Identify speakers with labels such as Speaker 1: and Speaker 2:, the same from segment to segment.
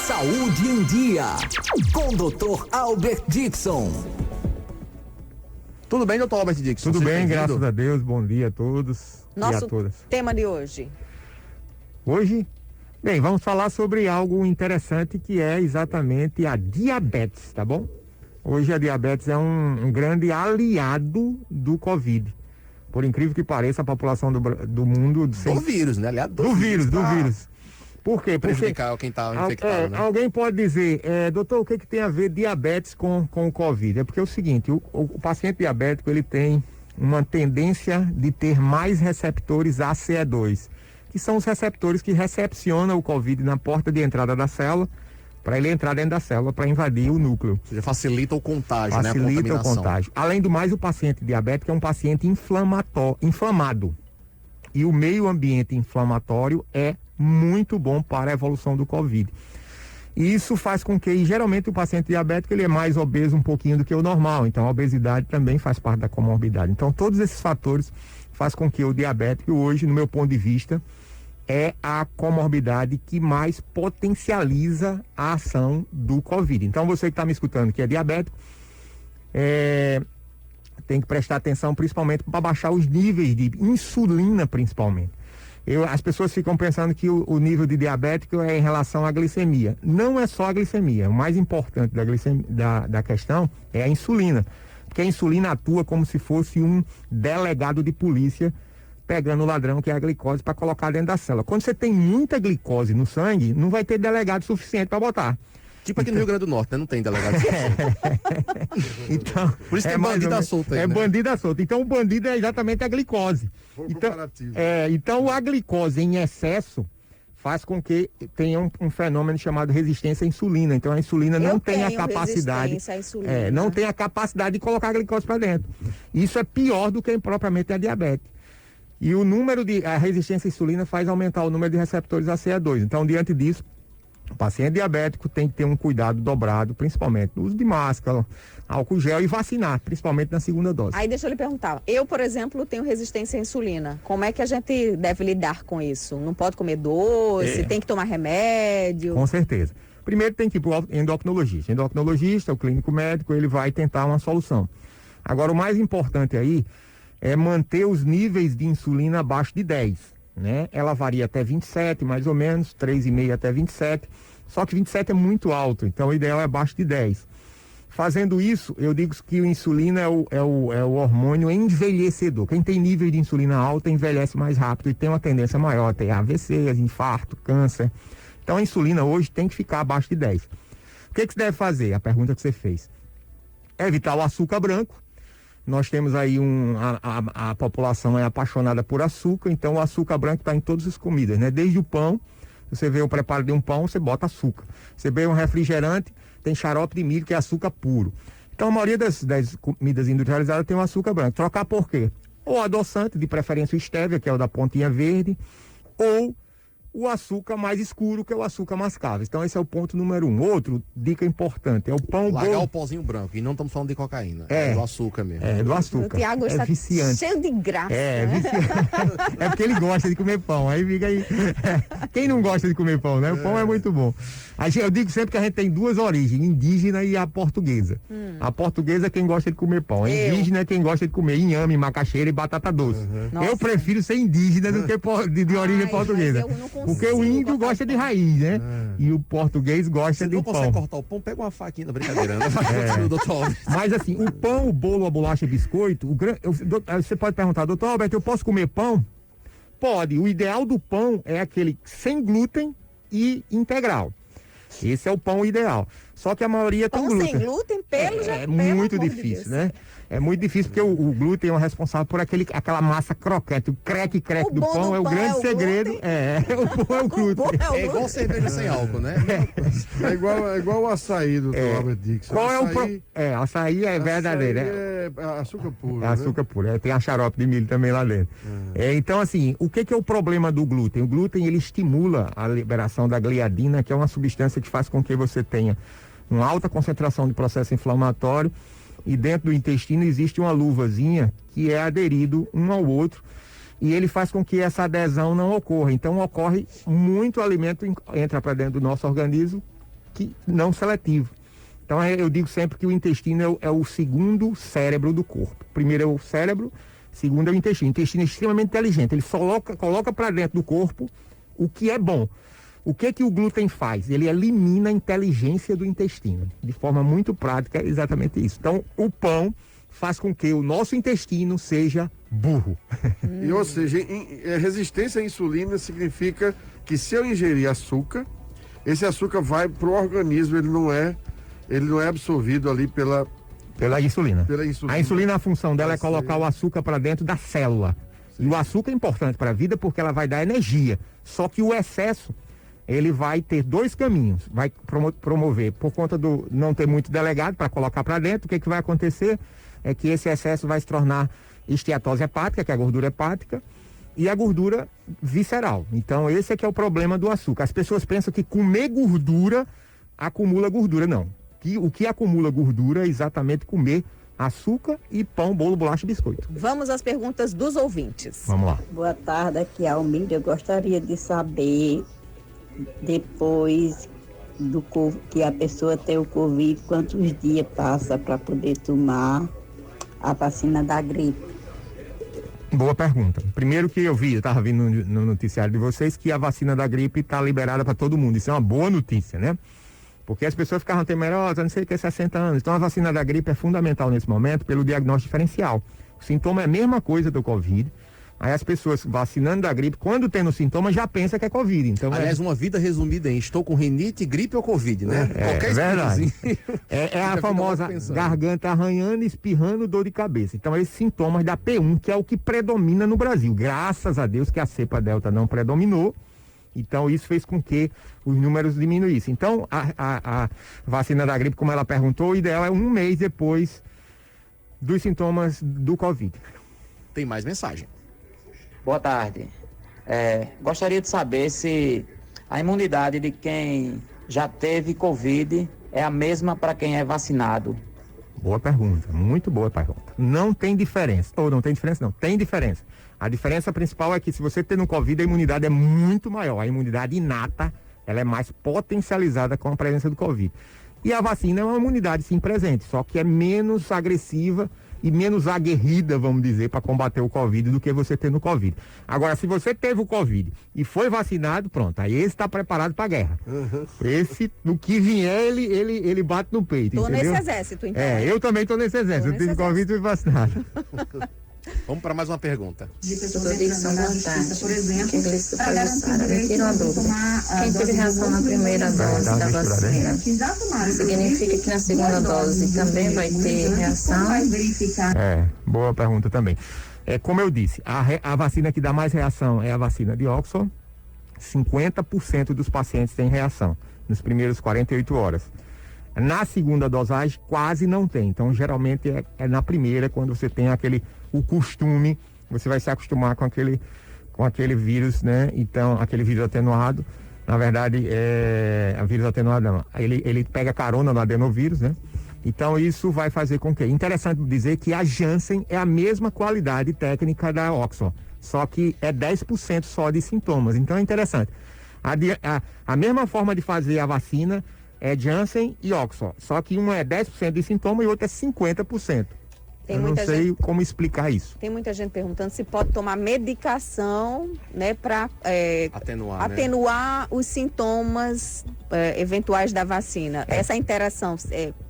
Speaker 1: Saúde em Dia, com o Dr. Albert Dixon.
Speaker 2: Tudo bem, doutor Albert Dixon?
Speaker 3: Tudo bem, graças a Deus. Bom dia a todos e a todas.
Speaker 4: Nosso tema de hoje.
Speaker 3: Hoje, bem, vamos falar sobre algo interessante que é exatamente a diabetes, tá bom? Hoje a diabetes é um grande aliado do Covid. Por incrível que pareça, a população do mundo...
Speaker 2: Do vírus, né? Aliado
Speaker 3: do vírus. Por quê? Porque
Speaker 2: prejudicar quem está infectado, né?
Speaker 3: Alguém pode dizer, doutor, o que tem a ver diabetes com o Covid? É porque é o seguinte, o paciente diabético, ele tem uma tendência de ter mais receptores ACE2, que são os receptores que recepcionam o Covid na porta de entrada da célula, para ele entrar dentro da célula, para invadir o núcleo.
Speaker 2: Ou seja, facilita o contágio, né?
Speaker 3: Facilita o contágio. Além do mais, o paciente diabético é um paciente inflamado. E o meio ambiente inflamatório é muito bom para a evolução do Covid. E isso faz com que, geralmente, o paciente diabético ele é mais obeso um pouquinho do que o normal. Então, a obesidade também faz parte da comorbidade. Então, todos esses fatores faz com que o diabético hoje, no meu ponto de vista, é a comorbidade que mais potencializa a ação do Covid. Então, você que está me escutando que é diabético, tem que prestar atenção principalmente para baixar os níveis de insulina, principalmente. As pessoas ficam pensando que o nível de diabético é em relação à glicemia. Não é só a glicemia. O mais importante da questão é a insulina. Porque a insulina atua como se fosse um delegado de polícia pegando o ladrão, que é a glicose, para colocar dentro da célula. Quando você tem muita glicose no sangue, não vai ter delegado suficiente para botar.
Speaker 2: Tipo aqui no Rio Grande do Norte, né? Não tem delegado suficiente.
Speaker 3: Então,
Speaker 2: por isso tem bandida solta aí,
Speaker 3: né?
Speaker 2: bandida
Speaker 3: solta. Então o bandido é exatamente a glicose. Então a glicose em excesso faz com que tenha um fenômeno chamado resistência à insulina. Então a insulina não tem a capacidade, não tem a capacidade de colocar a glicose para dentro. Isso é pior do que propriamente a diabetes. E a resistência à insulina faz aumentar o número de receptores ACE2. Então, diante disso, o paciente diabético tem que ter um cuidado dobrado, principalmente no uso de máscara, álcool gel e vacinar, principalmente na segunda dose.
Speaker 4: Aí deixa eu lhe perguntar, eu, por exemplo, tenho resistência à insulina. Como é que a gente deve lidar com isso? Não pode comer doce, tem que tomar remédio?
Speaker 3: Com certeza. Primeiro tem que ir para o endocrinologista. Endocrinologista, o clínico médico, ele vai tentar uma solução. Agora, o mais importante aí é manter os níveis de insulina abaixo de 10, né? Ela varia até 27, mais ou menos, 3,5 até 27, só que 27 é muito alto, então o ideal é abaixo de 10. Fazendo isso, eu digo que a insulina é o hormônio envelhecedor. Quem tem nível de insulina alta envelhece mais rápido e tem uma tendência maior a ter AVC, infarto, câncer. Então a insulina hoje tem que ficar abaixo de 10. O que você deve fazer? A pergunta que você fez. Evitar o açúcar branco. Nós temos aí a população é apaixonada por açúcar, então o açúcar branco está em todas as comidas, né? Desde o pão, você vê o preparo de um pão, você bota açúcar. Você vê um refrigerante, tem xarope de milho, que é açúcar puro. Então a maioria das comidas industrializadas tem o açúcar branco. Trocar por quê? Ou adoçante, de preferência o stevia, que é o da pontinha verde, ou o açúcar mais escuro, que é o açúcar mascavo. Então esse é o ponto número 1. Outro, dica importante, é o pão...
Speaker 2: Largar o pozinho branco, e não estamos falando de cocaína, é do açúcar mesmo.
Speaker 3: É do açúcar.
Speaker 4: O Tiago está
Speaker 3: viciante.
Speaker 4: Cheio de graça.
Speaker 3: Viciante. É porque ele gosta de comer pão, aí fica aí... Quem não gosta de comer pão, né? O pão é muito bom. Eu digo sempre que a gente tem duas origens, indígena e a portuguesa. A portuguesa é quem gosta de comer pão, a indígena é quem gosta de comer inhame, macaxeira e batata doce. Eu prefiro ser indígena do que de origem portuguesa. Porque o índio gosta de raiz, né? E o português gosta de pão. Se não consegue
Speaker 2: cortar o pão, pega uma faquinha da brincadeira, né?
Speaker 3: Mas assim, o pão, o bolo, a bolacha e biscoito, você pode perguntar, doutor Alberto, eu posso comer pão? Pode. O ideal do pão é aquele sem glúten e integral. Esse é o pão ideal. Só que a maioria tem glúten.
Speaker 4: Sem glúten,
Speaker 3: é muito difícil, né? É muito difícil porque o glúten é o responsável por aquela massa croquete. O creque do pão é o grande segredo. O pão é o glúten.
Speaker 2: É igual cerveja sem álcool, né?
Speaker 5: É igual o açaí do Robert Dixon.
Speaker 3: Qual é o açaí é verdadeiro.
Speaker 5: É açúcar puro.
Speaker 3: É açúcar puro. Tem a xarope de milho também lá dentro. Então, assim, o que é o problema do glúten? O glúten, ele estimula a liberação da gliadina, que é uma substância que faz com que você tenha uma alta concentração de processo inflamatório, e dentro do intestino existe uma luvazinha que é aderido um ao outro, e ele faz com que essa adesão não ocorra. Então ocorre muito alimento entra para dentro do nosso organismo que não seletivo. Então eu digo sempre que o intestino é o segundo cérebro do corpo. Primeiro é o cérebro, segundo é o intestino. O intestino é extremamente inteligente, ele coloca para dentro do corpo o que é bom. O que o glúten faz? Ele elimina a inteligência do intestino. De forma muito prática, é exatamente isso. Então, o pão faz com que o nosso intestino seja burro.
Speaker 5: E, ou seja, resistência à insulina significa que se eu ingerir açúcar, esse açúcar vai para o organismo, ele não é absorvido ali pela
Speaker 3: insulina.
Speaker 5: Pela insulina.
Speaker 3: A insulina, a função dela é colocar o açúcar para dentro da célula. Sim. E o açúcar é importante para a vida porque ela vai dar energia. Só que o excesso, ele vai ter dois caminhos. Vai promover, por conta do não ter muito delegado para colocar para dentro, o que vai acontecer é que esse excesso vai se tornar esteatose hepática, que é a gordura hepática, e a gordura visceral. Então esse é que é o problema do açúcar. As pessoas pensam que comer gordura acumula gordura. Não. O que acumula gordura é exatamente comer açúcar e pão, bolo, bolacha e biscoito.
Speaker 4: Vamos às perguntas dos ouvintes.
Speaker 3: Vamos lá.
Speaker 6: Boa tarde, aqui é a Almídia. Eu gostaria de saber, depois que a pessoa tem o Covid, quantos dias passa para poder tomar a vacina da gripe?
Speaker 3: Boa pergunta. Primeiro que eu estava vendo no noticiário de vocês que a vacina da gripe está liberada para todo mundo. Isso é uma boa notícia, né? Porque as pessoas ficavam temerosas, não sei o que, 60 anos. Então a vacina da gripe é fundamental nesse momento pelo diagnóstico diferencial. O sintoma é a mesma coisa do Covid. Aí as pessoas vacinando da gripe, quando tem no sintoma, já pensa que é Covid. Então,
Speaker 2: aliás, uma vida resumida em estou com rinite, gripe ou Covid, né?
Speaker 3: É verdade. É a famosa garganta arranhando, espirrando, dor de cabeça. Então, esses sintomas da P1, que é o que predomina no Brasil. Graças a Deus que a cepa Delta não predominou. Então, isso fez com que os números diminuíssem. Então, a vacina da gripe, como ela perguntou, o ideal é 1 mês depois dos sintomas do Covid.
Speaker 2: Tem mais mensagem.
Speaker 7: Boa tarde. Gostaria de saber se a imunidade de quem já teve Covid é a mesma para quem é vacinado.
Speaker 3: Boa pergunta, muito boa pergunta. Não tem diferença, ou não tem diferença não, tem diferença. A diferença principal é que se você tem no Covid, a imunidade é muito maior. A imunidade inata, ela é mais potencializada com a presença do Covid. E a vacina é uma imunidade sim presente, só que é menos agressiva e menos aguerrida, vamos dizer, para combater o Covid do que você ter no Covid. Agora, se você teve o Covid e foi vacinado, pronto, aí esse está preparado para a guerra. Uhum. Esse, no que vier, ele bate no peito.
Speaker 4: Tô
Speaker 3: entendeu?
Speaker 4: Nesse exército, então.
Speaker 3: Eu também tô nesse exército. Eu tive Covid e fui vacinado.
Speaker 2: Vamos para mais uma pergunta.
Speaker 8: Doutor Dixon, boa tarde. Por exemplo, me tira uma dúvida. Quem teve reação na primeira dose da vacina, significa que na segunda dose também vai ter reação?
Speaker 3: Boa pergunta também. Como eu disse, a vacina que dá mais reação é a vacina de Oxford. 50% dos pacientes têm reação nos primeiros 48 horas. Na segunda dosagem, quase não tem. Então, geralmente é na primeira, quando você tem o costume, você vai se acostumar com aquele vírus, né? Então, aquele vírus atenuado, na verdade, a vírus atenuado não. Ele pega carona no adenovírus, né? Então, isso vai fazer com que... Interessante dizer que a Janssen é a mesma qualidade técnica da Oxford, só que é 10% só de sintomas. Então, é interessante. A mesma forma de fazer a vacina é Janssen e Oxford, só que uma é 10% de sintoma e outra é 50%. Eu não sei como explicar isso.
Speaker 4: Tem muita gente perguntando se pode tomar medicação, né, para atenuar os sintomas eventuais da vacina. Essa interação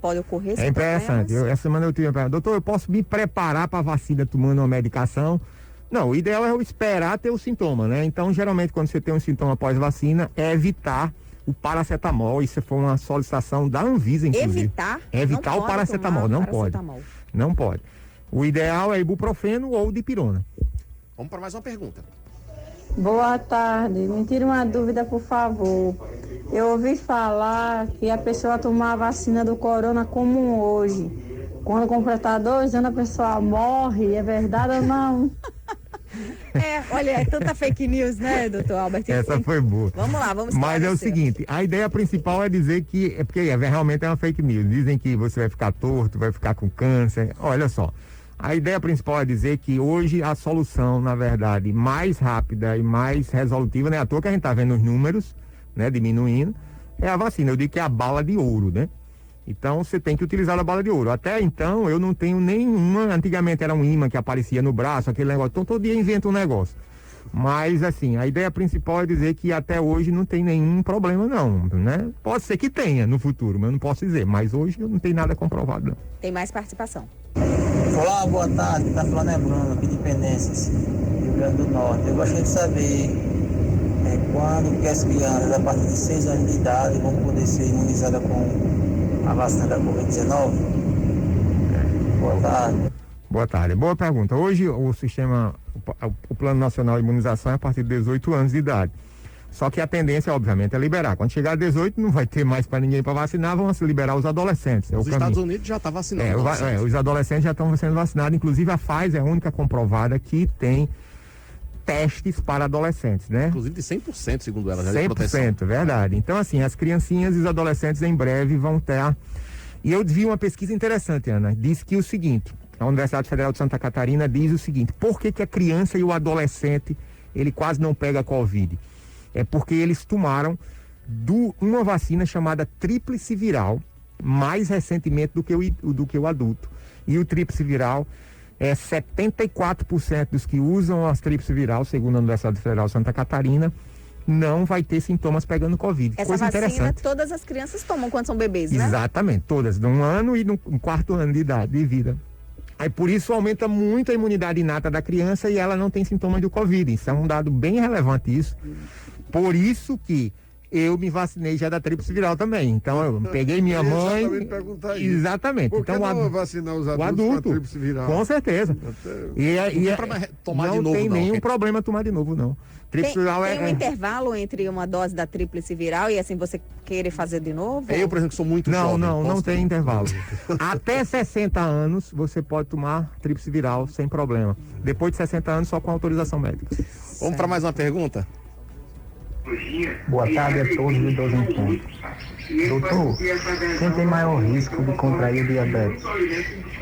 Speaker 4: pode ocorrer?
Speaker 3: É interessante. Essa semana eu tive pergunta, doutor, eu posso me preparar para a vacina tomando uma medicação? Não, o ideal é eu esperar ter o sintoma, né? Então, geralmente, quando você tem um sintoma pós-vacina, é evitar o paracetamol. Isso foi uma solicitação da Anvisa, inclusive. Evitar o paracetamol, não pode. Não pode. O ideal é ibuprofeno ou dipirona.
Speaker 2: Vamos para mais uma pergunta.
Speaker 9: Boa tarde. Me tira uma dúvida, por favor. Eu ouvi falar que a pessoa tomar a vacina do corona como hoje. Quando completar 2 anos, a pessoa morre. É verdade ou não?
Speaker 4: Olha, é tanta fake news, né, doutor Albert?
Speaker 3: Essa foi boa.
Speaker 4: Vamos lá, vamos
Speaker 3: Mas é o seguinte, a ideia principal é dizer que, porque realmente é uma fake news, dizem que você vai ficar torto, vai ficar com câncer. Olha só, a ideia principal é dizer que hoje a solução, na verdade, mais rápida e mais resolutiva, né, à toa que a gente está vendo os números, né, diminuindo, é a vacina. Eu digo que é a bala de ouro, né? Então você tem que utilizar a bala de ouro. Até então eu não tenho nenhuma. Antigamente era um imã que aparecia no braço, aquele negócio. Então todo dia inventa um negócio. Mas assim, a ideia principal é dizer que até hoje não tem nenhum problema não, né? Pode ser que tenha no futuro, mas eu não posso dizer. Mas hoje não tem nada comprovado não.
Speaker 4: Tem mais participação.
Speaker 10: Olá, boa tarde. Tá falando é Bruno, aqui de Pendências, Rio Grande do Norte. Eu gostaria de saber quando que as crianças a partir de 6 anos de idade vão poder ser imunizadas com a vacina da Covid-19? Boa tarde.
Speaker 3: Boa tarde. Boa pergunta. Hoje o Plano Nacional de Imunização é a partir de 18 anos de idade. Só que a tendência, obviamente, é liberar. Quando chegar a 18, não vai ter mais para ninguém para vacinar, vão se liberar os adolescentes.
Speaker 2: Os Estados Unidos já estão vacinando.
Speaker 3: Os adolescentes já estão sendo vacinados. Inclusive, a Pfizer é a única comprovada que tem testes para adolescentes, né?
Speaker 2: Inclusive de 100%, segundo ela, já
Speaker 3: 100%, verdade. Então, assim, as criancinhas e os adolescentes em breve vão ter... E eu vi uma pesquisa interessante, Ana. Diz que o seguinte... A Universidade Federal de Santa Catarina diz o seguinte: por que a criança e o adolescente ele quase não pega Covid? É porque eles tomaram uma vacina chamada tríplice viral mais recentemente do que o adulto. E o tríplice viral 74% dos que usam a tríplice viral, segundo a Universidade Federal de Santa Catarina, não vai ter sintomas pegando Covid.
Speaker 4: Essa
Speaker 3: coisa
Speaker 4: vacina
Speaker 3: interessante.
Speaker 4: Todas as crianças tomam quando são bebês, né?
Speaker 3: Exatamente, todas, de 1 ano e no 4º ano de idade, de vida. Aí por isso aumenta muito a imunidade inata da criança e ela não tem sintomas do Covid. Isso é um dado bem relevante isso. Por isso que eu me vacinei já da tríplice viral também. Então eu peguei minha mãe. Exatamente.
Speaker 5: Por que
Speaker 3: então
Speaker 5: não vacinar os adultos
Speaker 3: o adulto,
Speaker 5: com a tríplice viral?
Speaker 3: Com certeza. Não tem nenhum problema tomar de novo, não.
Speaker 4: Tem um intervalo entre uma dose da tríplice viral e assim você querer fazer de novo?
Speaker 2: Eu, por exemplo, que sou muito jovem.
Speaker 3: Não tem intervalo. Até 60 anos você pode tomar tríplice viral sem problema. Depois de 60 anos só com autorização médica.
Speaker 2: Vamos para mais uma pergunta?
Speaker 11: Boa tarde a todos do 12 em Ponto. Doutor, quem tem maior risco de contrair diabetes?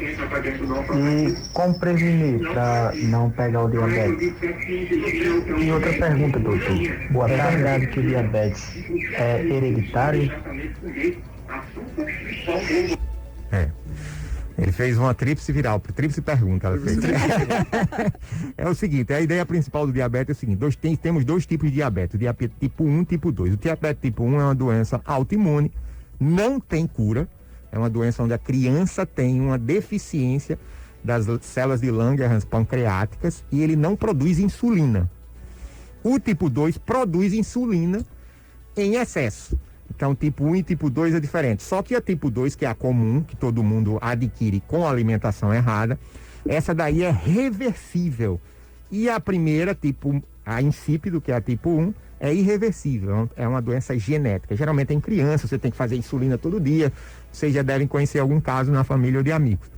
Speaker 11: E como prevenir para não pegar o diabetes? E outra pergunta, doutor. Boa tarde. É verdade que o diabetes é hereditário?
Speaker 3: Ele fez uma tríplice viral, tríplice pergunta ela fez. É o seguinte, a ideia principal do diabetes é o seguinte, temos 2 tipos de diabetes, diabetes tipo 1 e tipo 2. O diabetes tipo 1 é uma doença autoimune, não tem cura, é uma doença onde a criança tem uma deficiência das células de Langerhans pancreáticas e ele não produz insulina. O tipo 2 produz insulina em excesso. Então, tipo 1 e tipo 2 é diferente. Só que a tipo 2, que é a comum, que todo mundo adquire com a alimentação errada, essa daí é reversível. E a primeira, tipo a insípido, que é a tipo 1, é irreversível. É uma doença genética. Geralmente em criança, você tem que fazer insulina todo dia. Vocês já devem conhecer algum caso na família ou de amigos.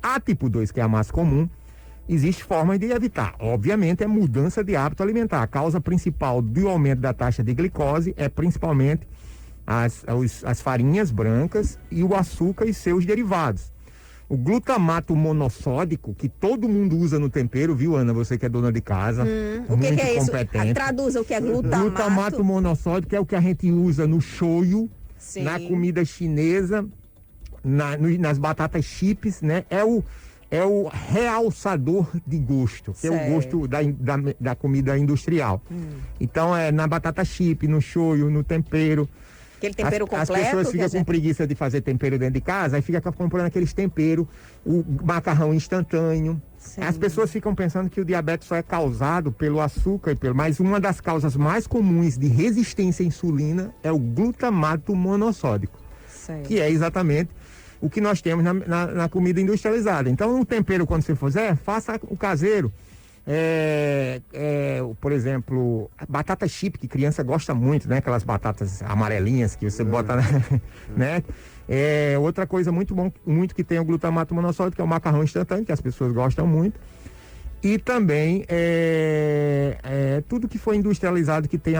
Speaker 3: A tipo 2, que é a mais comum, existe forma de evitar. Obviamente, é mudança de hábito alimentar. A causa principal do aumento da taxa de glicose é principalmente as farinhas brancas e o açúcar e seus derivados. O glutamato monossódico, que todo mundo usa no tempero, viu, Ana? Você que é dona de casa.
Speaker 4: O que é isso?
Speaker 3: Competente.
Speaker 4: Traduza o que é glutamato.
Speaker 3: Glutamato monossódico é o que a gente usa no shoyu, na comida chinesa, nas batatas chips, né? É o realçador de gosto, que é o gosto da comida industrial. Então, é na batata chip, no shoyu, no tempero.
Speaker 4: Aquele tempero completo.
Speaker 3: As pessoas ficam com preguiça de fazer tempero dentro de casa, aí fica comprando aqueles temperos, o macarrão instantâneo. Sim. As pessoas ficam pensando que o diabetes só é causado pelo açúcar, mas uma das causas mais comuns de resistência à insulina é o glutamato monossódico, que é exatamente o que nós temos na comida industrializada. Então, um tempero, quando você fizer, faça o caseiro. Por exemplo, batata chip, que criança gosta muito, né? Aquelas batatas amarelinhas que você bota, né? Outra coisa muito que tem o glutamato monossódico, que é o macarrão instantâneo, que as pessoas gostam muito. E também tudo que foi industrializado que tem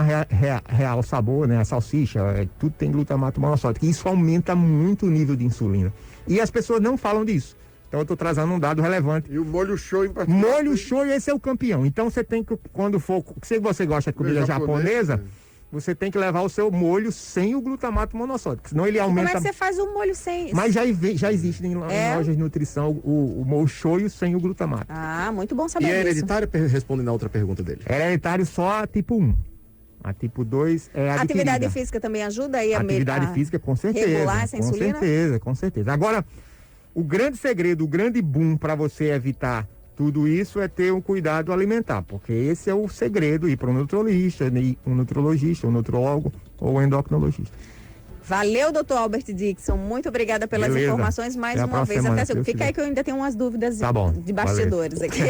Speaker 3: real sabor, né? A salsicha, tudo tem glutamato monossódico. Isso aumenta muito o nível de insulina. E as pessoas não falam disso. Então eu estou trazendo um dado relevante.
Speaker 5: E o molho shoyu em particular.
Speaker 3: Molho shoyu, esse é o campeão. Então você tem que, quando for, se você gosta de comida japonesa, você tem que levar o seu molho sem o glutamato monossódico, senão ele aumenta...
Speaker 4: Como é que você faz o molho sem...
Speaker 3: Mas já existe em lojas de nutrição o molho shoyu sem o glutamato.
Speaker 4: Ah, muito bom saber
Speaker 2: disso. E é hereditário? Respondendo a outra pergunta dele.
Speaker 3: É hereditário só a tipo 1. A tipo 2 é adquirida.
Speaker 4: Atividade física também ajuda aí a
Speaker 3: atividade física, com certeza.
Speaker 4: Regular essa insulina?
Speaker 3: Com certeza. Agora, o grande segredo, o grande boom para você evitar tudo isso é ter um cuidado alimentar, porque esse é o segredo, ir para um nutrologista, um nutrólogo ou um endocrinologista.
Speaker 4: Valeu, doutor Albert Dixon. Muito obrigada pelas informações mais uma vez. Até fica aí que eu ainda tenho umas dúvidas de bastidores aqui.